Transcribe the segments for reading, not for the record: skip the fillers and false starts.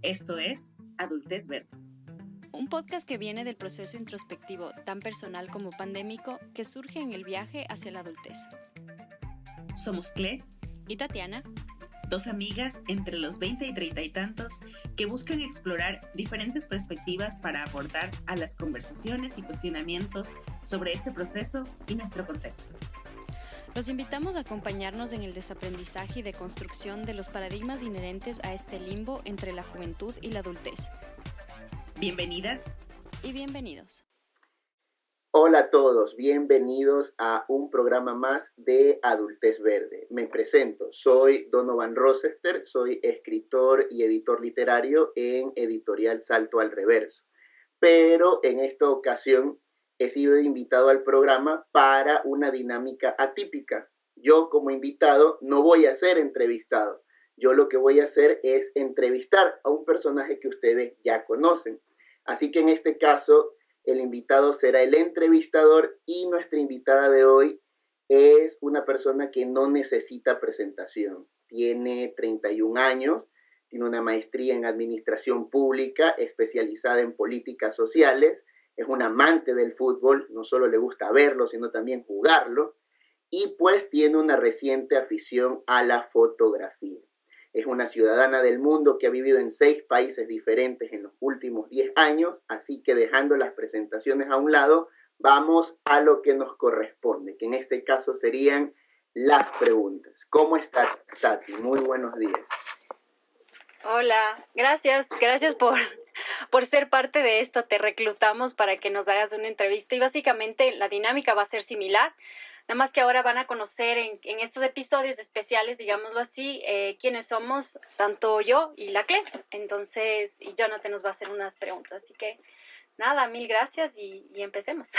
Esto es Adultez Verde. Un podcast que viene del proceso introspectivo tan personal como pandémico que surge en el viaje hacia la adultez. Somos Cle y Tatiana, dos amigas entre los 20 y 30 y tantos que buscan explorar diferentes perspectivas para aportar a las conversaciones y cuestionamientos sobre este proceso y nuestro contexto. Los invitamos a acompañarnos en el desaprendizaje y deconstrucción de los paradigmas inherentes a este limbo entre la juventud y la adultez. Bienvenidas y bienvenidos. Hola a todos, bienvenidos a un programa más de Adultez Verde. Me presento, soy Donovan Rosester, soy escritor y editor literario en Editorial Salto al Reverso. Pero en esta ocasión he sido invitado al programa para una dinámica atípica. Yo como invitado no voy a ser entrevistado. Yo lo que voy a hacer es entrevistar a un personaje que ustedes ya conocen. Así que en este caso, el invitado será el entrevistador y nuestra invitada de hoy es una persona que no necesita presentación. Tiene 31 años, tiene una maestría en administración pública especializada en políticas sociales, es un amante del fútbol, no solo le gusta verlo, sino también jugarlo, y pues tiene una reciente afición a la fotografía. Es una ciudadana del mundo que ha vivido en 6 países diferentes en los últimos 10 años, así que dejando las presentaciones a un lado, vamos a lo que nos corresponde, que en este caso serían las preguntas. ¿Cómo estás, Tati? Muy buenos días. Hola, gracias por ser parte de esto. Te reclutamos para que nos hagas una entrevista y básicamente la dinámica va a ser similar. Nada más que ahora van a conocer en estos episodios especiales, digámoslo así, quiénes somos, tanto yo y la Cle. Entonces, y Jonathan nos va a hacer unas preguntas. Así que, nada, mil gracias y empecemos.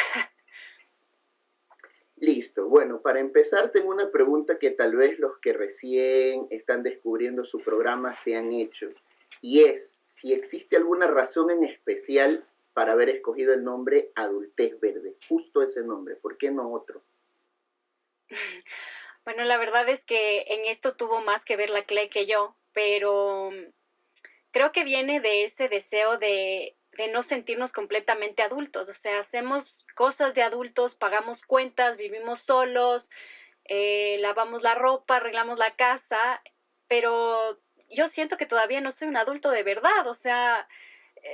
Listo. Bueno, para empezar tengo una pregunta que tal vez los que recién están descubriendo su programa se han hecho. Y es, si existe alguna razón en especial para haber escogido el nombre Adultez Verde. Justo ese nombre, ¿por qué no otro? Bueno, la verdad es que en esto tuvo más que ver la Cle que yo, pero creo que viene de ese deseo de no sentirnos completamente adultos. O sea, hacemos cosas de adultos, pagamos cuentas, vivimos solos, lavamos la ropa, arreglamos la casa, pero yo siento que todavía no soy un adulto de verdad. O sea,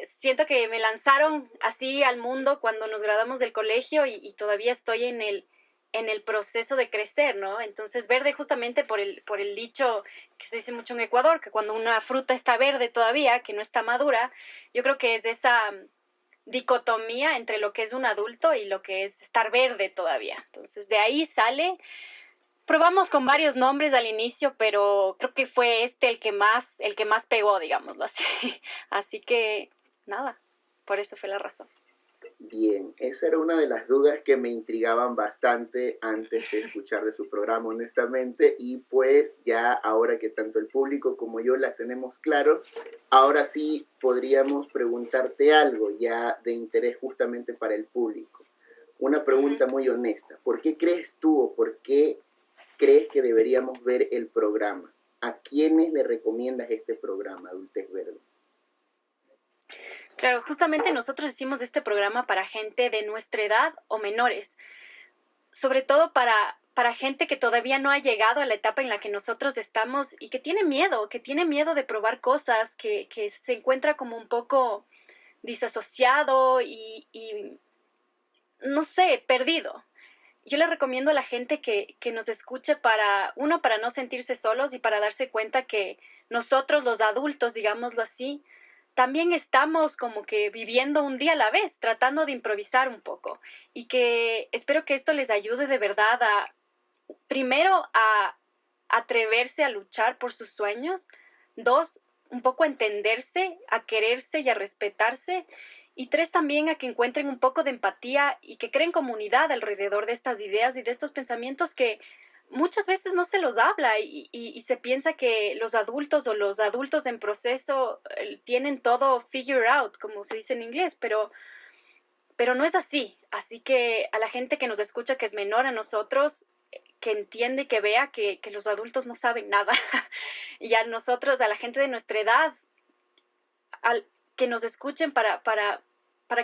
siento que me lanzaron así al mundo cuando nos graduamos del colegio y todavía estoy en el proceso de crecer, ¿no? Entonces, verde justamente por el dicho que se dice mucho en Ecuador, que cuando una fruta está verde todavía, que no está madura, yo creo que es esa dicotomía entre lo que es un adulto y lo que es estar verde todavía. Entonces, de ahí sale. Probamos con varios nombres al inicio, pero creo que fue el que más pegó, digámoslo así. Así que, nada, por eso fue la razón. Bien, esa era una de las dudas que me intrigaban bastante antes de escuchar de su programa, honestamente, y pues ya ahora que tanto el público como yo las tenemos claro, ahora sí podríamos preguntarte algo ya de interés justamente para el público. Una pregunta muy honesta, ¿por qué crees tú o por qué crees que deberíamos ver el programa? ¿A quiénes le recomiendas este programa, Adultez Verde? Claro, justamente nosotros hicimos este programa para gente de nuestra edad o menores, sobre todo para gente que todavía no ha llegado a la etapa en la que nosotros estamos y que tiene miedo de probar cosas, que se encuentra como un poco disasociado y no sé, perdido. Yo le recomiendo a la gente que nos escuche para no sentirse solos y para darse cuenta que nosotros los adultos, digámoslo así, también estamos como que viviendo un día a la vez, tratando de improvisar un poco. Y que espero que esto les ayude de verdad primero, a atreverse a luchar por sus sueños. 2, un poco a entenderse, a quererse y a respetarse. Y 3, también a que encuentren un poco de empatía y que creen comunidad alrededor de estas ideas y de estos pensamientos que muchas veces no se los habla y se piensa que los adultos o los adultos en proceso tienen todo figure out, como se dice en inglés, pero no es así. Así que a la gente que nos escucha, que es menor a nosotros, que entiende, que vea que los adultos no saben nada. Y a nosotros, a la gente de nuestra edad, que nos escuchen para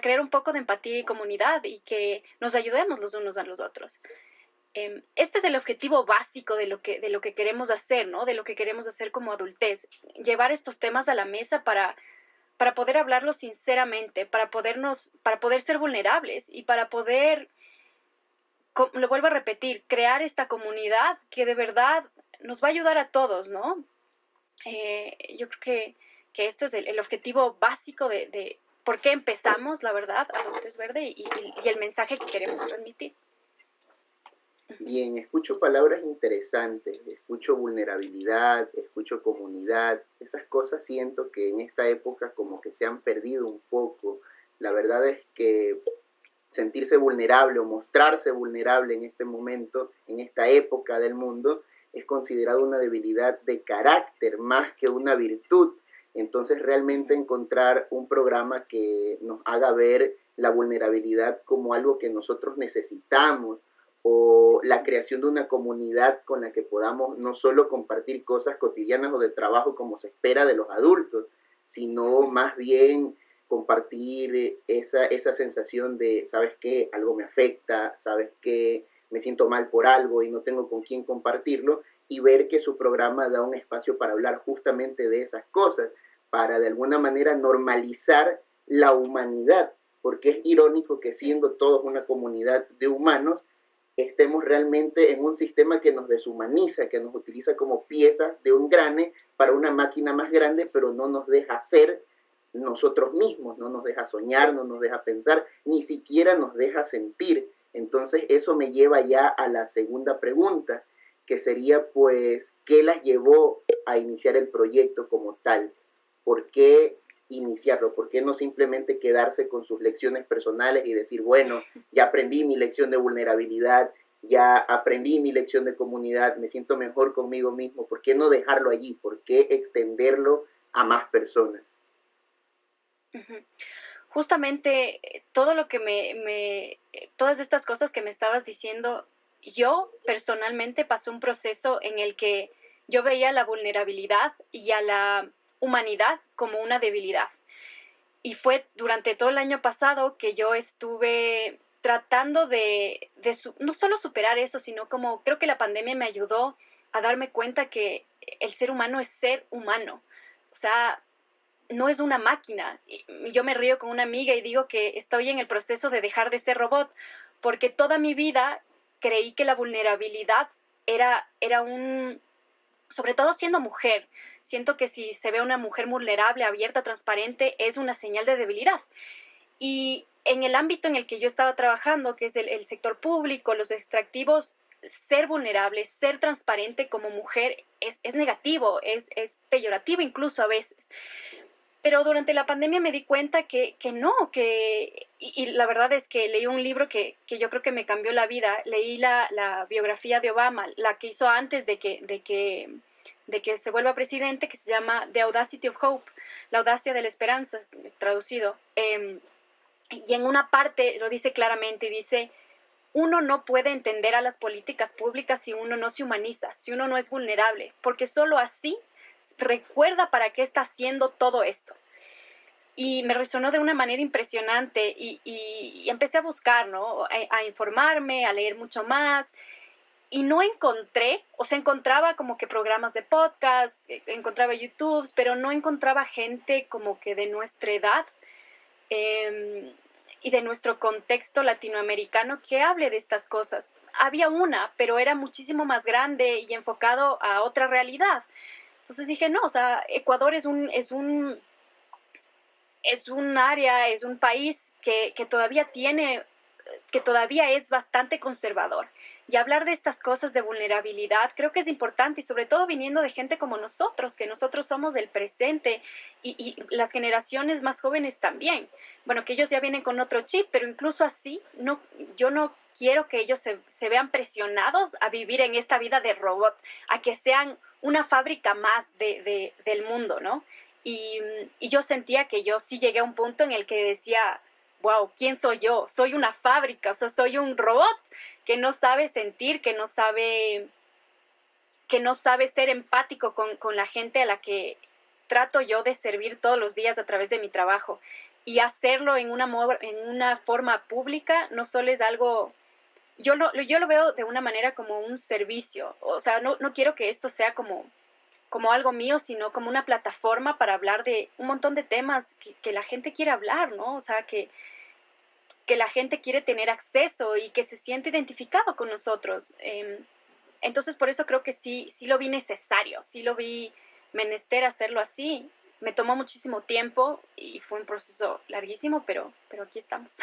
crear un poco de empatía y comunidad y que nos ayudemos los unos a los otros. Este es el objetivo básico de lo que queremos hacer, ¿no? De lo que queremos hacer como adultez. Llevar estos temas a la mesa para poder hablarlos sinceramente, para poder ser vulnerables y para poder, lo vuelvo a repetir, crear esta comunidad que de verdad nos va a ayudar a todos, ¿no? Yo creo que esto es el objetivo básico de por qué empezamos, la verdad, Adultez Verde y el mensaje que queremos transmitir. Bien, escucho palabras interesantes, escucho vulnerabilidad, escucho comunidad, esas cosas siento que en esta época como que se han perdido un poco. La verdad es que sentirse vulnerable o mostrarse vulnerable en este momento, en esta época del mundo, es considerado una debilidad de carácter más que una virtud. Entonces realmente encontrar un programa que nos haga ver la vulnerabilidad como algo que nosotros necesitamos, o la creación de una comunidad con la que podamos no solo compartir cosas cotidianas o de trabajo como se espera de los adultos, sino más bien compartir esa sensación de, ¿sabes qué? Algo me afecta, ¿sabes qué? Me siento mal por algo y no tengo con quién compartirlo, y ver que su programa da un espacio para hablar justamente de esas cosas, para de alguna manera normalizar la humanidad, porque es irónico que siendo todos una comunidad de humanos, estemos realmente en un sistema que nos deshumaniza, que nos utiliza como piezas de un engrane para una máquina más grande, pero no nos deja ser nosotros mismos, no nos deja soñar, no nos deja pensar, ni siquiera nos deja sentir. Entonces eso me lleva ya a la segunda pregunta, que sería pues, ¿qué las llevó a iniciar el proyecto como tal? ¿Por qué iniciarlo? ¿Por qué no simplemente quedarse con sus lecciones personales y decir, bueno, ya aprendí mi lección de vulnerabilidad, ya aprendí mi lección de comunidad, me siento mejor conmigo mismo? ¿Por qué no dejarlo allí? ¿Por qué extenderlo a más personas? Justamente todo lo que todas estas cosas que me estabas diciendo, yo personalmente pasé un proceso en el que yo veía la vulnerabilidad y a la humanidad como una debilidad. Y fue durante todo el año pasado que yo estuve tratando no solo superar eso, sino como creo que la pandemia me ayudó a darme cuenta que el ser humano es ser humano. O sea, no es una máquina. Yo me río con una amiga y digo que estoy en el proceso de dejar de ser robot, porque toda mi vida creí que la vulnerabilidad era sobre todo siendo mujer, siento que si se ve una mujer vulnerable, abierta, transparente, es una señal de debilidad. Y en el ámbito en el que yo estaba trabajando, que es el sector público, los extractivos, ser vulnerable, ser transparente como mujer es negativo, es peyorativo incluso a veces. Pero durante la pandemia me di cuenta que no, y la verdad es que leí un libro que yo creo que me cambió la vida. Leí la biografía de Obama, la que hizo antes de que se vuelva presidente, que se llama The Audacity of Hope, la audacia de la esperanza, traducido. Y en una parte lo dice claramente, dice, uno no puede entender a las políticas públicas si uno no se humaniza, si uno no es vulnerable, porque solo así recuerda para qué está haciendo todo esto. Y me resonó de una manera impresionante y empecé a buscar, ¿no? A informarme, a leer mucho más. Y no encontré, o sea, encontraba como que programas de podcast, encontraba YouTube, pero no encontraba gente como que de nuestra edad y de nuestro contexto latinoamericano que hable de estas cosas. Había una, pero era muchísimo más grande y enfocado a otra realidad. Entonces dije, no, o sea, Ecuador es un área, es un país que todavía es bastante conservador. Y hablar de estas cosas de vulnerabilidad creo que es importante, y sobre todo viniendo de gente como nosotros, que nosotros somos el presente y las generaciones más jóvenes también. Bueno, que ellos ya vienen con otro chip, pero incluso así, yo no quiero que ellos se vean presionados a vivir en esta vida de robot, a que sean una fábrica más del mundo, ¿no? Y yo sentía que yo sí llegué a un punto en el que decía, wow, ¿quién soy yo? Soy una fábrica, o sea, soy un robot que no sabe sentir, que no sabe ser empático con la gente a la que trato yo de servir todos los días a través de mi trabajo. Y hacerlo en una forma pública no solo es algo... Yo lo veo de una manera como un servicio. O sea, no quiero que esto sea como algo mío, sino como una plataforma para hablar de un montón de temas que la gente quiere hablar, ¿no? O sea, que la gente quiere tener acceso y que se siente identificado con nosotros. Entonces, por eso creo que sí lo vi necesario, sí lo vi menester hacerlo así. Me tomó muchísimo tiempo y fue un proceso larguísimo, pero aquí estamos.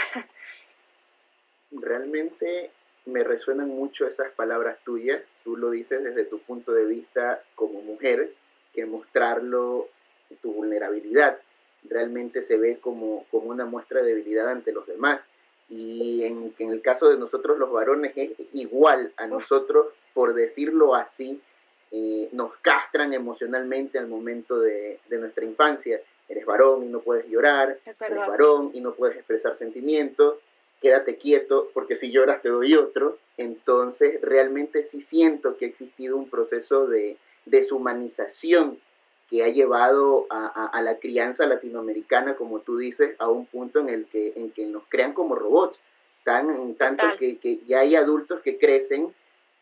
Realmente me resuenan mucho esas palabras tuyas. Tú lo dices desde tu punto de vista como mujer, que mostrarlo, tu vulnerabilidad, realmente se ve como una muestra de debilidad ante los demás. Y en el caso de nosotros los varones es igual a Uf, nosotros, por decirlo así, nos castran emocionalmente al momento de nuestra infancia. Eres varón y no puedes llorar, es eres verdad. varón y no puedes expresar sentimientos, quédate quieto porque si lloras te doy otro. Entonces realmente sí siento que ha existido un proceso de deshumanización que ha llevado a la crianza latinoamericana, como tú dices, a un punto en que nos crean como robots, tanto Total, que ya hay adultos que crecen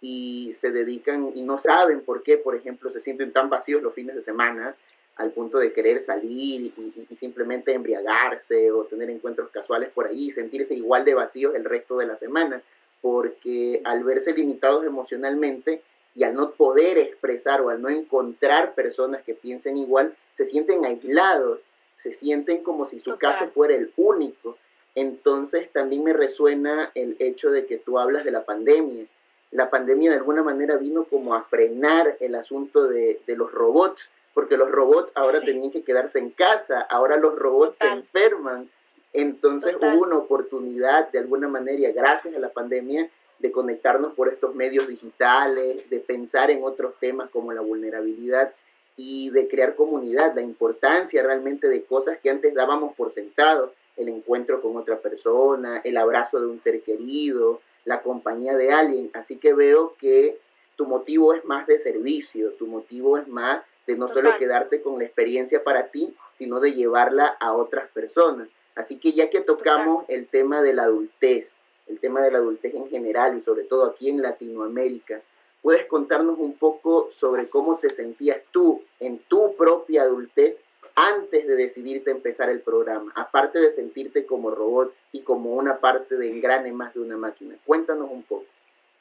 y se dedican y no saben por qué, por ejemplo, se sienten tan vacíos los fines de semana al punto de querer salir y simplemente embriagarse o tener encuentros casuales por ahí y sentirse igual de vacíos el resto de la semana, porque al verse limitados emocionalmente y al no poder expresar o al no encontrar personas que piensen igual, se sienten aislados, se sienten como si su caso total, fuera el único. Entonces también me resuena el hecho de que tú hablas de la pandemia. La pandemia de alguna manera vino como a frenar el asunto de los robots, porque los robots ahora sí, tenían que quedarse en casa, ahora los robots se total, enferman. Entonces hubo total, una oportunidad de alguna manera, gracias a la pandemia, de conectarnos por estos medios digitales, de pensar en otros temas como la vulnerabilidad y de crear comunidad, la importancia realmente de cosas que antes dábamos por sentado, el encuentro con otra persona, el abrazo de un ser querido, la compañía de alguien. Así que veo que tu motivo es más de servicio, tu motivo es más de no solo total, quedarte con la experiencia para ti, sino de llevarla a otras personas. Así que ya que total. tocamos el tema de la adultez en general y sobre todo aquí en Latinoamérica, ¿puedes contarnos un poco sobre cómo te sentías tú en tu propia adultez antes de decidirte a empezar el programa? Aparte de sentirte como robot y como una parte de engrane más de una máquina. Cuéntanos un poco.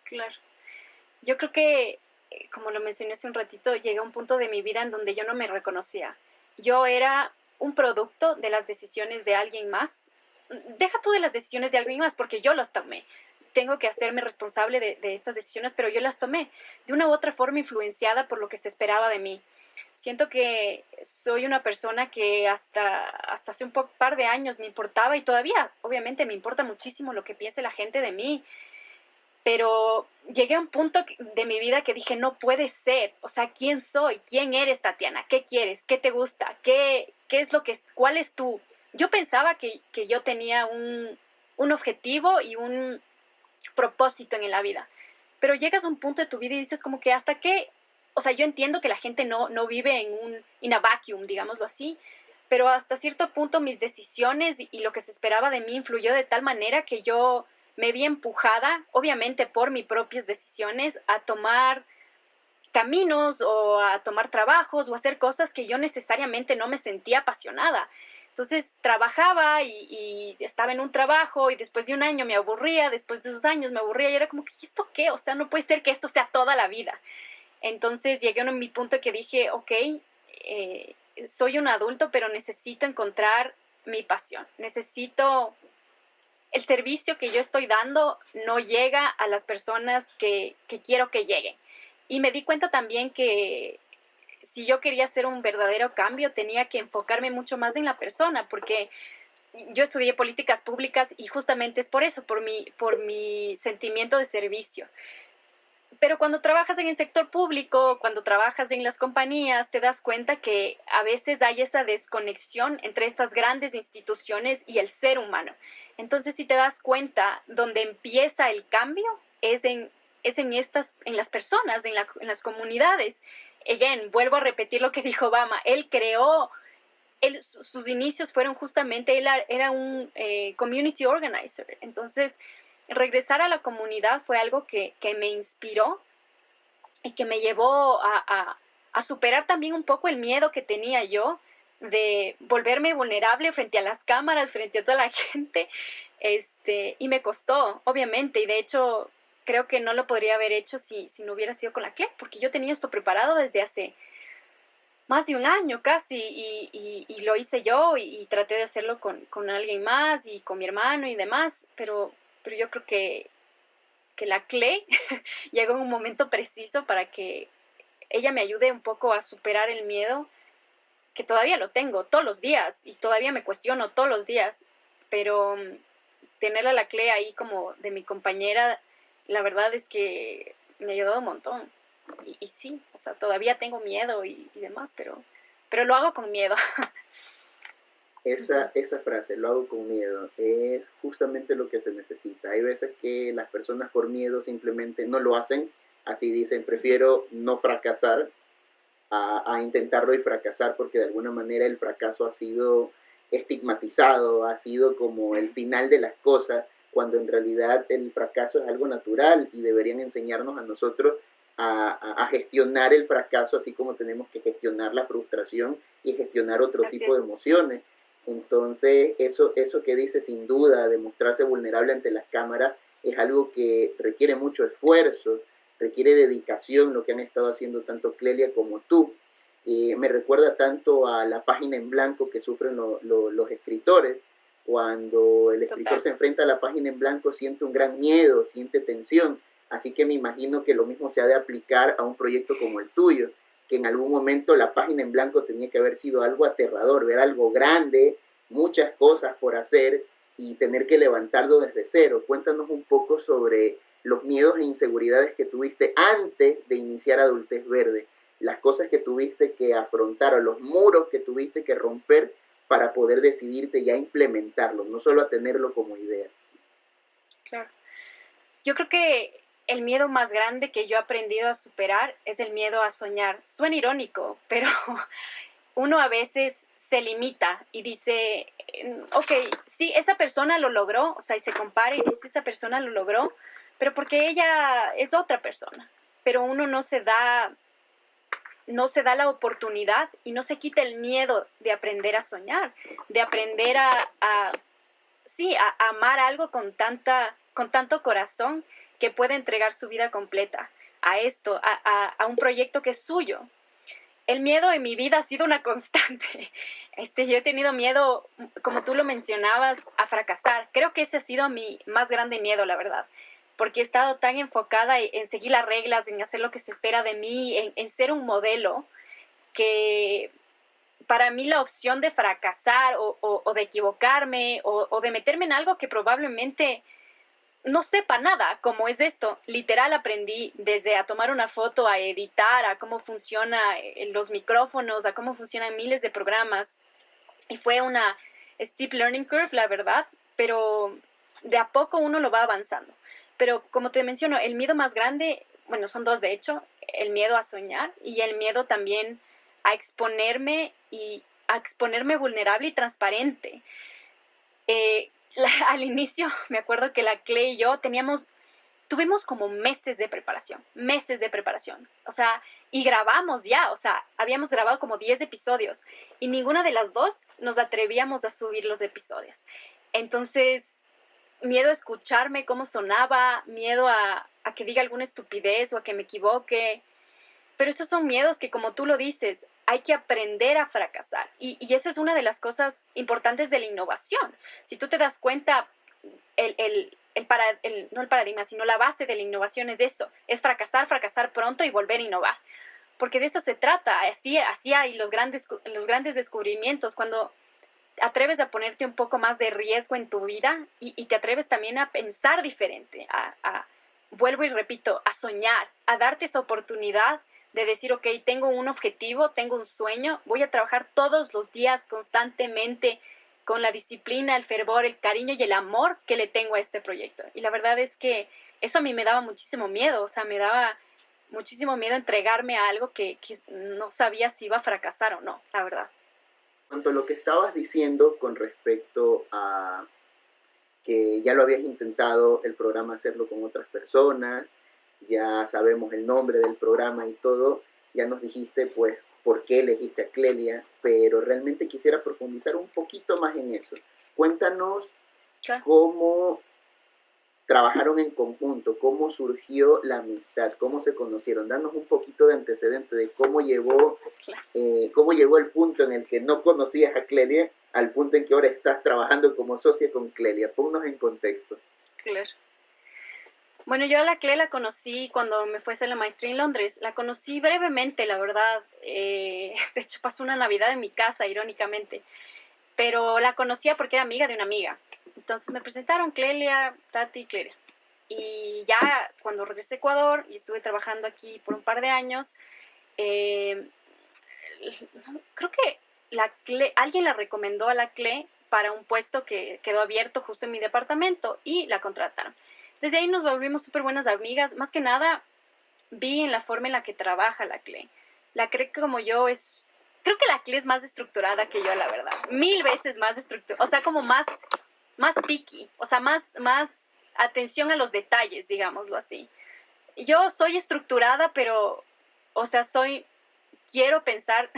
Claro. Yo creo que, como lo mencioné hace un ratito, llegué a un punto de mi vida en donde yo no me reconocía. Yo era un producto de las decisiones de alguien más. Deja tú de las decisiones de alguien más, porque yo las tomé. Tengo que hacerme responsable de estas decisiones, pero yo las tomé de una u otra forma influenciada por lo que se esperaba de mí. Siento que soy una persona que hasta hace un par de años me importaba y todavía, obviamente, me importa muchísimo lo que piense la gente de mí, pero llegué a un punto de mi vida que dije, no puede ser, o sea, ¿quién soy? ¿Quién eres, Tatiana? ¿Qué quieres? ¿Qué te gusta? ¿Qué es lo que, cuál es tú? Yo pensaba que yo tenía un objetivo y un propósito en la vida, pero llegas a un punto de tu vida y dices como que hasta qué, o sea, yo entiendo que la gente no vive in a vacuum, digámoslo así, pero hasta cierto punto mis decisiones y lo que se esperaba de mí influyó de tal manera que yo me vi empujada, obviamente por mis propias decisiones, a tomar caminos o a tomar trabajos o a hacer cosas que yo necesariamente no me sentía apasionada. Entonces trabajaba y estaba en un trabajo y después de un año me aburría, después de esos años me aburría y era como que, ¿y esto qué? O sea, no puede ser que esto sea toda la vida. Entonces llegué a mi punto que dije, ok, soy un adulto, pero necesito encontrar mi pasión. Necesito el servicio que yo estoy dando no llega a las personas que quiero que lleguen. Y me di cuenta también que si yo quería hacer un verdadero cambio, tenía que enfocarme mucho más en la persona, porque yo estudié políticas públicas y justamente es por eso, por mi sentimiento de servicio. Pero cuando trabajas en el sector público, cuando trabajas en las compañías, te das cuenta que a veces hay esa desconexión entre estas grandes instituciones y el ser humano. Entonces, si te das cuenta, donde empieza el cambio es en las personas, en las comunidades. again, vuelvo a repetir lo que dijo Obama, él creó, sus inicios fueron justamente, él era un community organizer, entonces regresar a la comunidad fue algo que me inspiró y que me llevó a superar también un poco el miedo que tenía yo de volverme vulnerable frente a las cámaras, frente a toda la gente, y me costó, obviamente, y de hecho creo que no lo podría haber hecho si no hubiera sido con la CLE, porque yo tenía esto preparado desde hace más de un año casi, y lo hice yo, y traté de hacerlo con alguien más, y con mi hermano y demás, pero yo creo que la CLE llegó en un momento preciso para que ella me ayude un poco a superar el miedo, que todavía lo tengo todos los días, y todavía me cuestiono todos los días, pero tener a la CLE ahí como de mi compañera, la verdad es que me ha ayudado un montón. Y sí, o sea, todavía tengo miedo y demás, pero lo hago con miedo. Esa frase, lo hago con miedo, es justamente lo que se necesita. Hay veces que las personas por miedo simplemente no lo hacen, así dicen, prefiero no fracasar a intentarlo y fracasar, porque de alguna manera el fracaso ha sido estigmatizado, ha sido como el Sí. final de las cosas, cuando en realidad el fracaso es algo natural y deberían enseñarnos a nosotros a gestionar el fracaso, así como tenemos que gestionar la frustración y gestionar otro Así tipo de es. emociones. Entonces, eso que dice sin duda, de mostrarse vulnerable ante las cámaras, es algo que requiere mucho esfuerzo, requiere dedicación, lo que han estado haciendo tanto Clelia como tú. Me recuerda tanto a la página en blanco que sufren los escritores. Cuando el escritor Total. se enfrenta a la página en blanco, siente un gran miedo, siente tensión. Así que me imagino que lo mismo se ha de aplicar a un proyecto como el tuyo, que en algún momento la página en blanco tenía que haber sido algo aterrador, ver algo grande, muchas cosas por hacer y tener que levantarlo desde cero. Cuéntanos un poco sobre los miedos e inseguridades que tuviste antes de iniciar Adultez Verde, las cosas que tuviste que afrontar o los muros que tuviste que romper para poder decidirte ya a implementarlo, no solo a tenerlo como idea. Claro. Yo creo que el miedo más grande que yo he aprendido a superar es el miedo a soñar. Suena irónico, pero uno a veces se limita y dice, ok, sí, esa persona lo logró, o sea, y se compara y dice, esa persona lo logró, pero porque ella es otra persona. Pero uno no se da la oportunidad y no se quita el miedo de aprender a soñar, de aprender sí, a amar algo con tanto corazón que puede entregar su vida completa a esto, a un proyecto que es suyo. El miedo en mi vida ha sido una constante. Yo he tenido miedo, como tú lo mencionabas, a fracasar. Creo que ese ha sido mi más grande miedo, la verdad, porque he estado tan enfocada en seguir las reglas, en hacer lo que se espera de mí, en ser un modelo, que para mí la opción de fracasar o de equivocarme o de meterme en algo que probablemente no sepa nada, como es esto. Literal aprendí desde a tomar una foto, a editar, a cómo funcionan los micrófonos, a cómo funcionan miles de programas. Y fue una steep learning curve, la verdad, pero de a poco uno lo va avanzando. Pero como te menciono, el miedo más grande, bueno, son dos de hecho, el miedo a soñar y el miedo también a exponerme y a exponerme vulnerable y transparente. Al inicio me acuerdo que la Clay y yo tuvimos como meses de preparación, o sea, y grabamos ya, o sea, habíamos grabado como 10 episodios y ninguna de las dos nos atrevíamos a subir los episodios. Entonces, miedo a escucharme cómo sonaba, miedo a que diga alguna estupidez o a que me equivoque, pero esos son miedos que, como tú lo dices, hay que aprender a fracasar. Y esa es una de las cosas importantes de la innovación. Si tú te das cuenta, no el paradigma, sino la base de la innovación es eso, es fracasar pronto y volver a innovar. Porque de eso se trata, así hay los grandes descubrimientos, cuando atreves a ponerte un poco más de riesgo en tu vida y te atreves también a pensar diferente, vuelvo y repito, a soñar, a darte esa oportunidad de decir, ok, tengo un objetivo, tengo un sueño, voy a trabajar todos los días constantemente con la disciplina, el fervor, el cariño y el amor que le tengo a este proyecto. Y la verdad es que eso a mí me daba muchísimo miedo, o sea, me daba muchísimo miedo a entregarme a algo que no sabía si iba a fracasar o no, la verdad. Cuanto a lo que estabas diciendo con respecto a que ya lo habías intentado el programa hacerlo con otras personas, ya sabemos el nombre del programa y todo, ya nos dijiste pues por qué elegiste a Clelia, pero realmente quisiera profundizar un poquito más en eso. Cuéntanos Claro. cómo trabajaron en conjunto, cómo surgió la amistad, cómo se conocieron. Danos un poquito de antecedente de Claro. cómo llegó el punto en el que no conocías a Clelia al punto en que ahora estás trabajando como socia con Clelia. Ponnos en contexto. Claro. Bueno, yo a la Cle la conocí cuando me fue a hacer la maestría en Londres. La conocí brevemente, la verdad. De hecho, pasó una Navidad en mi casa, irónicamente. Pero la conocía porque era amiga de una amiga. Entonces me presentaron Clelia, Tati y Clelia. Y ya cuando regresé a Ecuador y estuve trabajando aquí por un par de años, eh, creo que alguien la recomendó a la Cle para un puesto que quedó abierto justo en mi departamento y la contrataron. Desde ahí nos volvimos súper buenas amigas. Más que nada, vi en la forma en la que trabaja la Cle. La Cle como yo es... Creo que la Cle es más estructurada que yo, la verdad. 1000 veces más estructurada. O sea, como más picky. O sea, más atención a los detalles, digámoslo así. Yo soy estructurada, pero... O sea, quiero pensar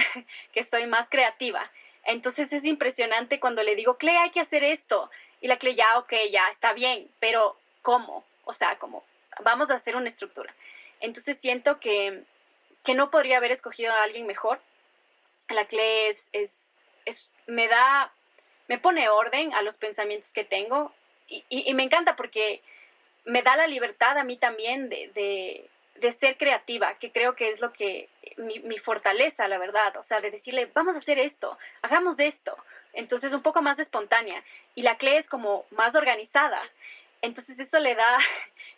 que soy más creativa. Entonces es impresionante cuando le digo, Cle, hay que hacer esto. Y la Cle, ya, ok, ya, está bien, pero ¿cómo? O sea, como, vamos a hacer una estructura. Entonces siento que no podría haber escogido a alguien mejor. La Cle me pone orden a los pensamientos que tengo y me encanta porque me da la libertad a mí también de ser creativa, que creo que es lo que mi fortaleza, la verdad, o sea, de decirle, vamos a hacer esto, hagamos esto, entonces un poco más espontánea, y la Cle es como más organizada, entonces eso le da,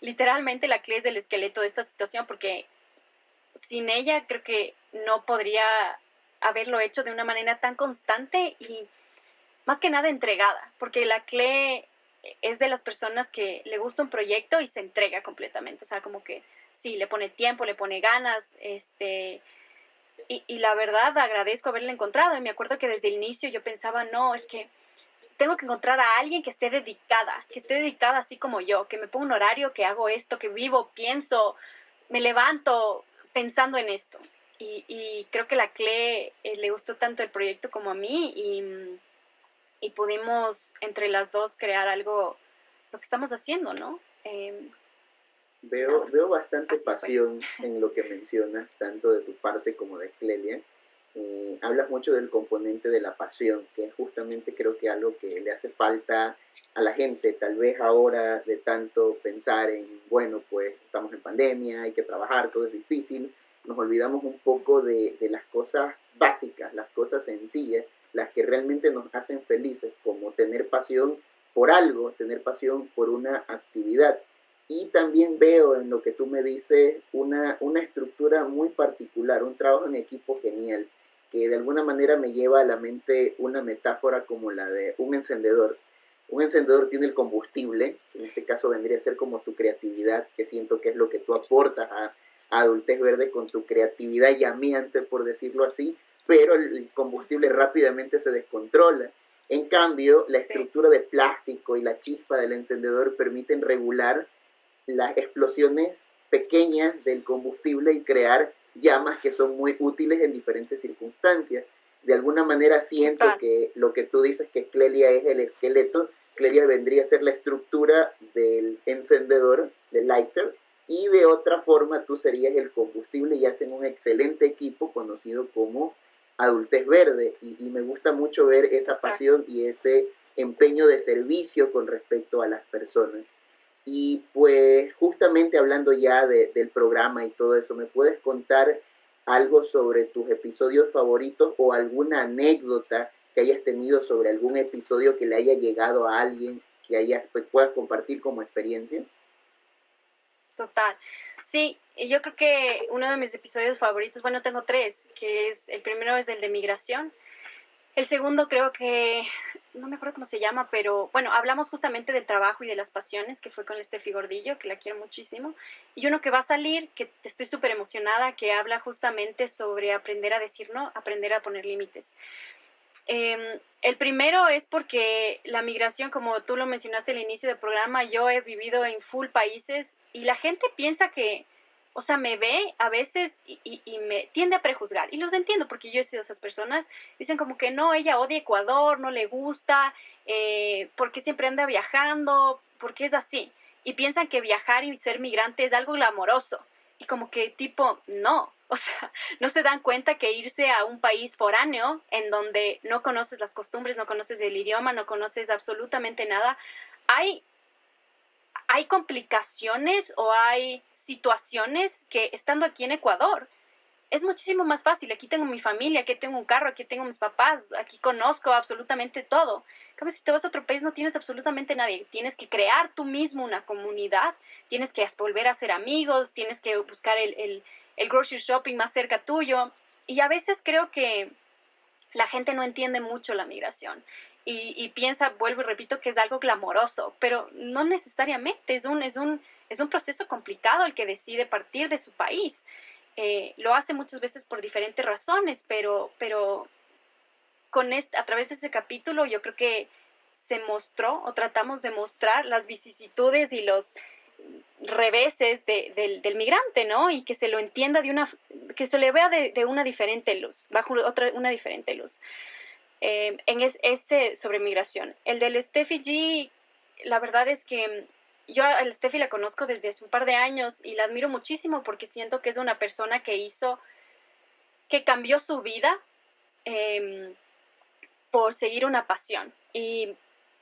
literalmente la Cle es el esqueleto de esta situación, porque sin ella creo que no podría haberlo hecho de una manera tan constante y más que nada entregada, porque la Cle es de las personas que le gusta un proyecto y se entrega completamente, o sea, como que sí, le pone tiempo, le pone ganas, y la verdad agradezco haberla encontrado, y me acuerdo que desde el inicio yo pensaba, no, es que tengo que encontrar a alguien que esté dedicada así como yo, que me ponga un horario, que hago esto, que vivo, pienso, me levanto pensando en esto. Y creo que la Cle le gustó tanto el proyecto como a mí y pudimos entre las dos crear algo, lo que estamos haciendo, ¿no? Veo bastante Así fue. pasión en lo que mencionas, tanto de tu parte como de Clelia. Hablas mucho del componente de la pasión, que es justamente creo que algo que le hace falta a la gente, tal vez ahora de tanto pensar en, bueno, pues estamos en pandemia, hay que trabajar, todo es difícil, nos olvidamos un poco de las cosas básicas, las cosas sencillas, las que realmente nos hacen felices, como tener pasión por algo, tener pasión por una actividad. Y también veo en lo que tú me dices una estructura muy particular, un trabajo en equipo genial, que de alguna manera me lleva a la mente una metáfora como la de un encendedor. Un encendedor tiene el combustible, que en este caso vendría a ser como tu creatividad, que siento que es lo que tú aportas a Adultez Verde con tu creatividad llameante, por decirlo así, pero el combustible rápidamente se descontrola. En cambio, la Sí, estructura de plástico y la chispa del encendedor permiten regular las explosiones pequeñas del combustible y crear llamas que son muy útiles en diferentes circunstancias. De alguna manera siento total. que lo que tú dices que Clelia es el esqueleto, Clelia vendría a ser la estructura del encendedor, del lighter, y de otra forma tú serías el combustible y hacen un excelente equipo conocido como Adultez Verde. Y me gusta mucho ver esa Total. pasión y ese empeño de servicio con respecto a las personas. Y pues justamente hablando ya del programa y todo eso, ¿me puedes contar algo sobre tus episodios favoritos o alguna anécdota que hayas tenido sobre algún episodio que le haya llegado a alguien pues, puedas compartir como experiencia? Total. Sí, y yo creo que uno de mis episodios favoritos, bueno, tengo tres, que es, el primero es el de migración. El segundo creo que, no me acuerdo cómo se llama, pero bueno, hablamos justamente del trabajo y de las pasiones, que fue con Steffi Gordillo, que la quiero muchísimo. Y uno que va a salir, que estoy súper emocionada, que habla justamente sobre aprender a decir no, aprender a poner límites. El primero es porque la migración, como tú lo mencionaste al inicio del programa, yo he vivido en full países y la gente piensa que, o sea, me ve a veces y me tiende a prejuzgar. Y los entiendo porque yo he sido esas personas. Dicen como que no, ella odia Ecuador, no le gusta, porque siempre anda viajando, porque es así. Y piensan que viajar y ser migrante es algo glamoroso. Y como que tipo, no, o sea, no se dan cuenta que irse a un país foráneo en donde no conoces las costumbres, no conoces el idioma, no conoces absolutamente nada, hay, hay complicaciones o hay situaciones que estando aquí en Ecuador es muchísimo más fácil. Aquí tengo mi familia, aquí tengo un carro, aquí tengo mis papás, aquí conozco absolutamente todo. En cambio, si te vas a otro país no tienes absolutamente nadie. Tienes que crear tú mismo una comunidad, tienes que volver a ser amigos, tienes que buscar el grocery shopping más cerca tuyo. Y a veces creo que la gente no entiende mucho la migración y piensa, vuelvo y repito, que es algo glamoroso, pero no necesariamente, es un proceso complicado el que decide partir de su país. Lo hace muchas veces por diferentes razones, pero a través de ese capítulo yo creo que se mostró o tratamos de mostrar las vicisitudes y los reveses del migrante, ¿no? Y que se lo entienda que se le vea de una diferente luz, bajo una diferente luz. Este sobre migración. El del Steffi G, la verdad es que yo a Steffi la conozco desde hace un par de años y la admiro muchísimo porque siento que es una persona que cambió su vida por seguir una pasión. Y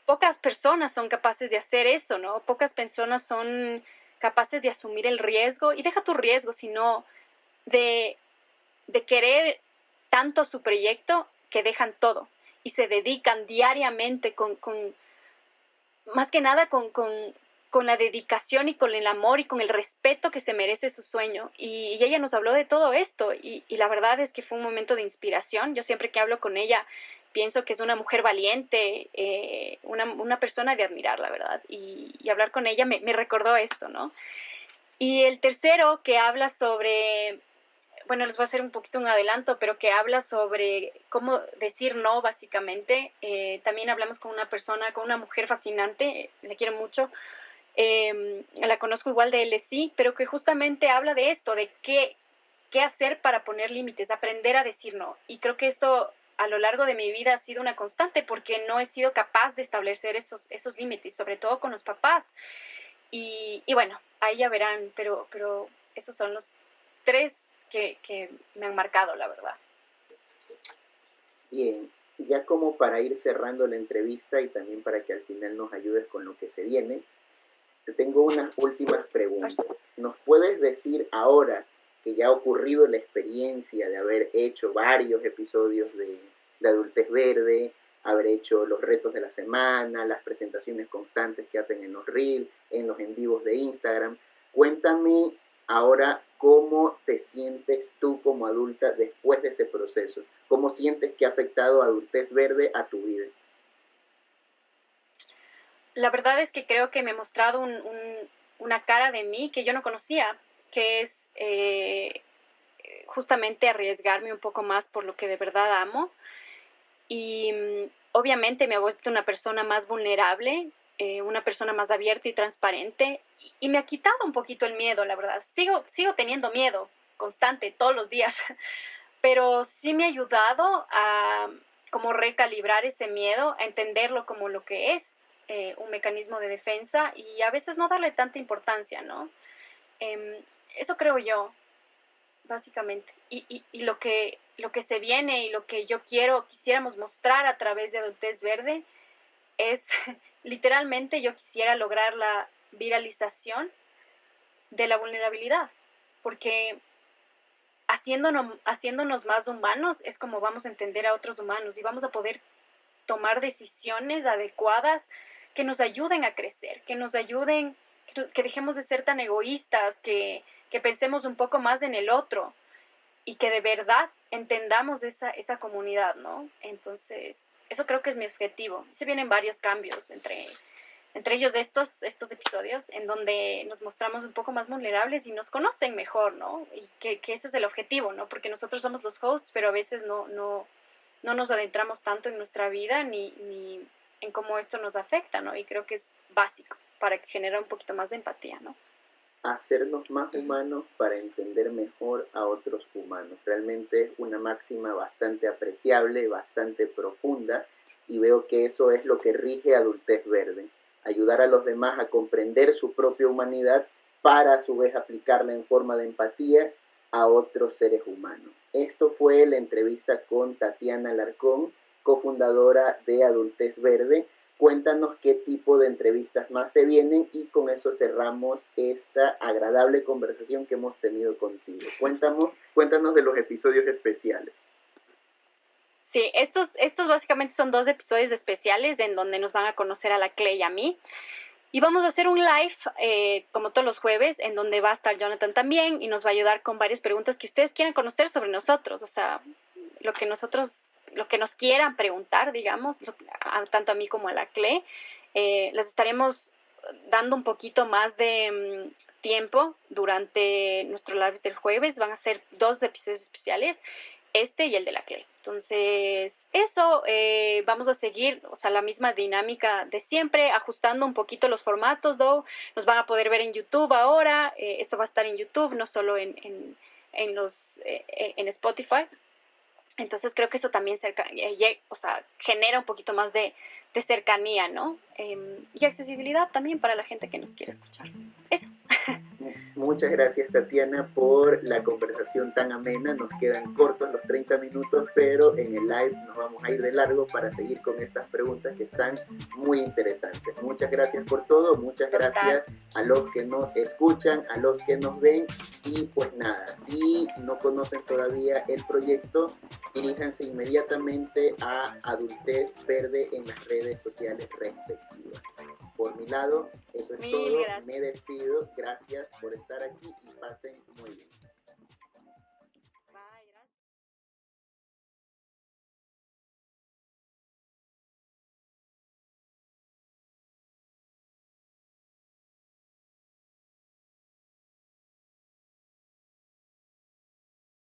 pocas personas son capaces de hacer eso, ¿no? Pocas personas son capaces de asumir el riesgo, y deja tu riesgo, sino de querer tanto su proyecto que dejan todo y se dedican diariamente más que nada con la dedicación y con el amor y con el respeto que se merece su sueño. Y ella nos habló de todo esto y la verdad es que fue un momento de inspiración. Yo siempre que hablo con ella pienso que es una mujer valiente, una persona de admirar, la verdad. Y hablar con ella me recordó esto, ¿no? Y el tercero que habla sobre, bueno, les voy a hacer un poquito un adelanto, pero que habla sobre cómo decir no, básicamente. También hablamos con una mujer fascinante, la quiero mucho. La conozco igual de LSI, pero que justamente habla de esto, de qué hacer para poner límites, aprender a decir no. Y creo que esto a lo largo de mi vida ha sido una constante porque no he sido capaz de establecer esos límites, sobre todo con los papás. Y bueno, ahí ya verán, pero esos son los tres que me han marcado, la verdad. Bien, ya como para ir cerrando la entrevista y también para que al final nos ayudes con lo que se viene, te tengo unas últimas preguntas. ¿Nos puedes decir ahora que ya ha ocurrido la experiencia de haber hecho varios episodios de Adultez Verde, haber hecho los retos de la semana, las presentaciones constantes que hacen en los Reels, en los en vivos de Instagram? Cuéntame ahora cómo te sientes tú como adulta después de ese proceso. ¿Cómo sientes que ha afectado Adultez Verde a tu vida? La verdad es que creo que me ha mostrado una cara de mí que yo no conocía, que es justamente arriesgarme un poco más por lo que de verdad amo. Y obviamente me ha vuelto una persona más vulnerable, una persona más abierta y transparente, y me ha quitado un poquito el miedo, la verdad. Sigo teniendo miedo constante todos los días, pero sí me ha ayudado a como recalibrar ese miedo, a entenderlo como lo que es, un mecanismo de defensa, y a veces no darle tanta importancia, ¿no? Eso creo yo, básicamente. Y lo que se viene y lo que quisiéramos mostrar a través de Adultez Verde es, literalmente, yo quisiera lograr la viralización de la vulnerabilidad, porque haciéndonos más humanos es como vamos a entender a otros humanos y vamos a poder tomar decisiones adecuadas que nos ayuden a crecer, que nos ayuden, que dejemos de ser tan egoístas, que pensemos un poco más en el otro. y que de verdad entendamos esa comunidad, ¿no? Entonces, eso creo que es mi objetivo. Se vienen varios cambios entre ellos estos episodios en donde nos mostramos un poco más vulnerables y nos conocen mejor, ¿no? Y que ese es el objetivo, ¿no? Porque nosotros somos los hosts, pero a veces no nos adentramos tanto en nuestra vida ni en cómo esto nos afecta, ¿no? Y creo que es básico para generar un poquito más de empatía, ¿no? Hacernos más humanos para entender mejor a otros humanos. Realmente es una máxima bastante apreciable, bastante profunda, y veo que eso es lo que rige Adultez Verde. Ayudar a los demás a comprender su propia humanidad para a su vez aplicarla en forma de empatía a otros seres humanos. Esto fue la entrevista con Tatiana Alarcón, cofundadora de Adultez Verde. Cuéntanos qué tipo de entrevistas más se vienen y con eso cerramos esta agradable conversación que hemos tenido contigo. Cuéntanos de los episodios especiales. Sí, estos básicamente son 2 episodios especiales en donde nos van a conocer a la Clay y a mí. Y vamos a hacer un live, como todos los jueves, en donde va a estar Jonathan también y nos va a ayudar con varias preguntas que ustedes quieran conocer sobre nosotros. O sea, lo que nos quieran preguntar, digamos, tanto a mí como a la Clay. Les estaremos dando un poquito más de tiempo durante nuestro live del jueves. Van a ser 2 episodios especiales, este y el de la Clay. Entonces, eso, vamos a seguir, o sea, la misma dinámica de siempre, ajustando un poquito los formatos, ¿no? Nos van a poder ver en YouTube ahora, esto va a estar en YouTube, no solo en Spotify. Entonces creo que eso también genera un poquito más de cercanía, ¿no? Y accesibilidad también para la gente que nos quiere escuchar. Eso. Muchas gracias, Tatiana, por la conversación tan amena. Nos quedan cortos los 30 minutos, pero en el live nos vamos a ir de largo para seguir con estas preguntas que están muy interesantes. Muchas gracias por todo, muchas gracias a los que nos escuchan, a los que nos ven, y pues nada, si no conocen todavía el proyecto, diríjanse inmediatamente a Adultez Verde en las redes sociales respectivas. Por mi lado, eso es todo. Gracias. Me despido. Gracias por estar aquí y pasen muy bien.